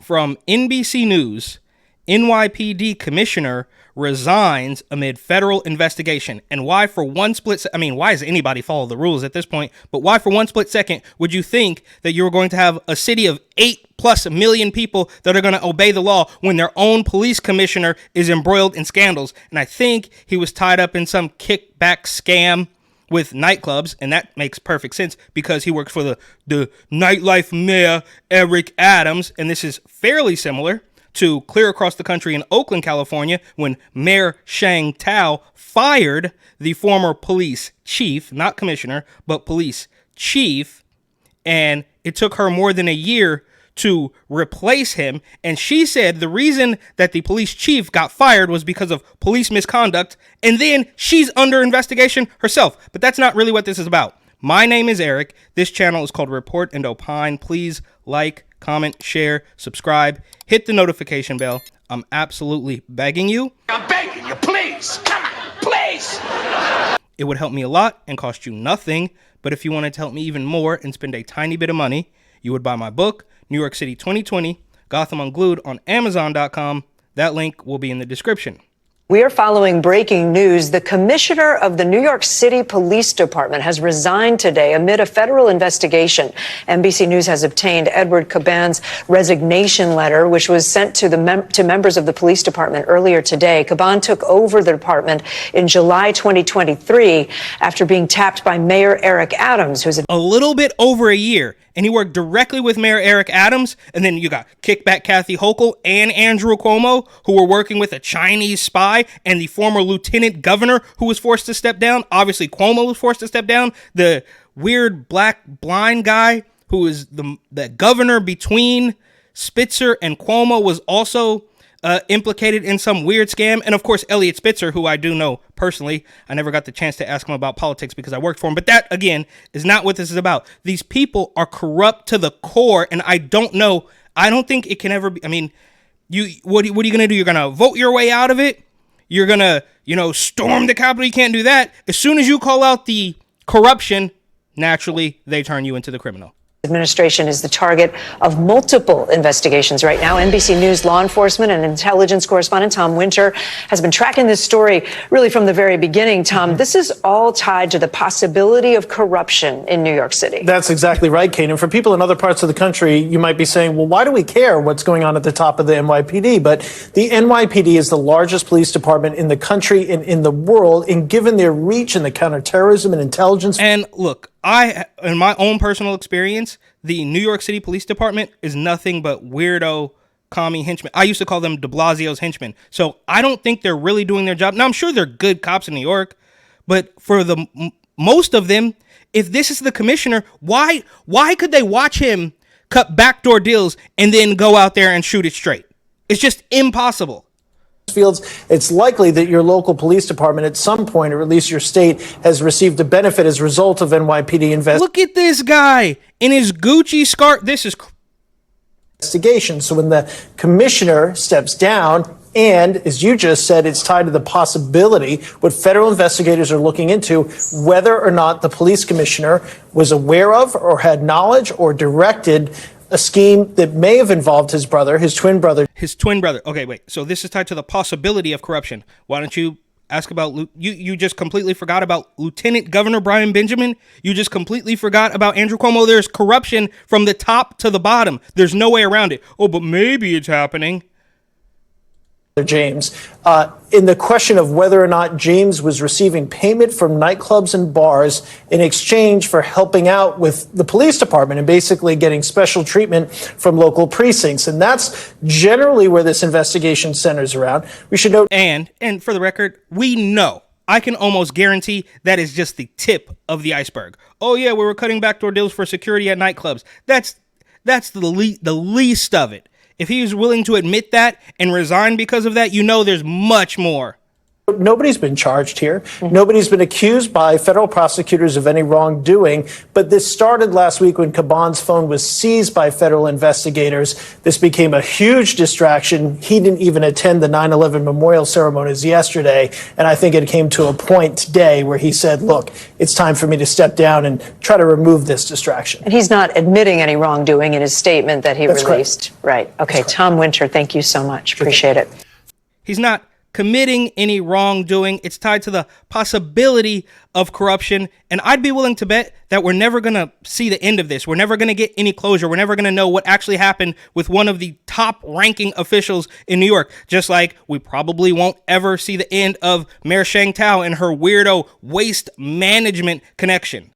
from NBC News, NYPD commissioner resigns amid federal investigation. And why for one split why does anybody follow the rules at this point? But why for one split second would you think that you were going to have a city of 8+ million people that are going to obey the law when their own police commissioner is embroiled in scandals? And I think he was tied up in some kickback scam with nightclubs, and that makes perfect sense because he works for the nightlife mayor, Eric Adams, and this is fairly similar to clear across the country in Oakland, California, when Mayor Shang Tao fired the former police chief, not commissioner, but police chief, and it took her more than a year to replace him. And she said the reason that the police chief got fired was because of police misconduct, and then she's under investigation herself. But that's not really what this is about. My name is Eric. This channel is called Report and Opine. Please like, comment, share, subscribe, hit the notification bell. I'm absolutely begging you. I'm begging you, please. Come on, please. It would help me a lot and cost you nothing. But if you wanted to help me even more and spend a tiny bit of money, you would buy my book, New York City 2020, Gotham Unglued, on Amazon.com. That link will be in the description. We are following breaking news. The commissioner of the New York City Police Department has resigned today amid a federal investigation. NBC News has obtained Edward Caban's resignation letter, which was sent to members of the police department earlier today. Caban took over the department in July 2023 after being tapped by Mayor Eric Adams, who's a little bit over a year. And he worked directly with Mayor Eric Adams. And then you got kickback Kathy Hochul and Andrew Cuomo, who were working with a Chinese spy, and the former lieutenant governor who was forced to step down. Obviously, Cuomo was forced to step down. The weird black blind guy who is the governor between Spitzer and Cuomo was also implicated in some weird scam. And of course, Elliot Spitzer, who I do know personally. I never got the chance to ask him about politics because I worked for him. But that, again, is not what this is about. These people are corrupt to the core. And I don't know. I don't think it can ever be. I mean, what are you going to do? You're going to vote your way out of it? You're going to, storm the Capitol? You can't do that. As soon as you call out the corruption, naturally, they turn you into the criminal. Administration is the target of multiple investigations right now. NBC News law enforcement and intelligence correspondent Tom Winter has been tracking this story really from the very beginning. Tom, this is all tied to the possibility of corruption in New York City. That's exactly right, Kate. And for people in other parts of the country, you might be saying, well, why do we care what's going on at the top of the NYPD? But the NYPD is the largest police department in the country and in the world. And given their reach in the counterterrorism and intelligence. And look, in my own personal experience, the New York City Police Department is nothing but weirdo commie henchmen. I used to call them de Blasio's henchmen. So I don't think they're really doing their job. Now, I'm sure they're good cops in New York, but for the most of them, if this is the commissioner, why could they watch him cut backdoor deals and then go out there and shoot it straight? It's just impossible. Fields, it's likely that your local police department at some point, or at least your state, has received a benefit as a result of NYPD Look at this guy in his Gucci scarf. This is investigation. So when the commissioner steps down, and as you just said, it's tied to the possibility, what federal investigators are looking into, whether or not the police commissioner was aware of or had knowledge or directed a scheme that may have involved his twin brother. Okay, wait. So this is tied to the possibility of corruption. Why don't you ask about, you just completely forgot about Lieutenant Governor Brian Benjamin. You just completely forgot about Andrew Cuomo. There's corruption from the top to the bottom. There's no way around it. Oh, but maybe it's happening. James, in the question of whether or not James was receiving payment from nightclubs and bars in exchange for helping out with the police department and basically getting special treatment from local precincts. And that's generally where this investigation centers around. We should note. And for the record, we know, I can almost guarantee that is just the tip of the iceberg. Oh yeah, we were cutting backdoor deals for security at nightclubs. That's the least of it. If he was willing to admit that and resign because of that, there's much more. Nobody's been charged here. Nobody's been accused by federal prosecutors of any wrongdoing. But this started last week when Caban's phone was seized by federal investigators. This became a huge distraction. He didn't even attend the 9/11 memorial ceremonies yesterday. And I think it came to a point today where he said, look, it's time for me to step down and try to remove this distraction. And he's not admitting any wrongdoing in his statement that he released. Right. Okay. Tom Winter, thank you so much. Appreciate it. He's not committing any wrongdoing. It's tied to the possibility of corruption. And I'd be willing to bet that we're never going to see the end of this. We're never going to get any closure. We're never going to know what actually happened with one of the top ranking officials in New York. Just like we probably won't ever see the end of Mayor Shang Tao and her weirdo waste management connection.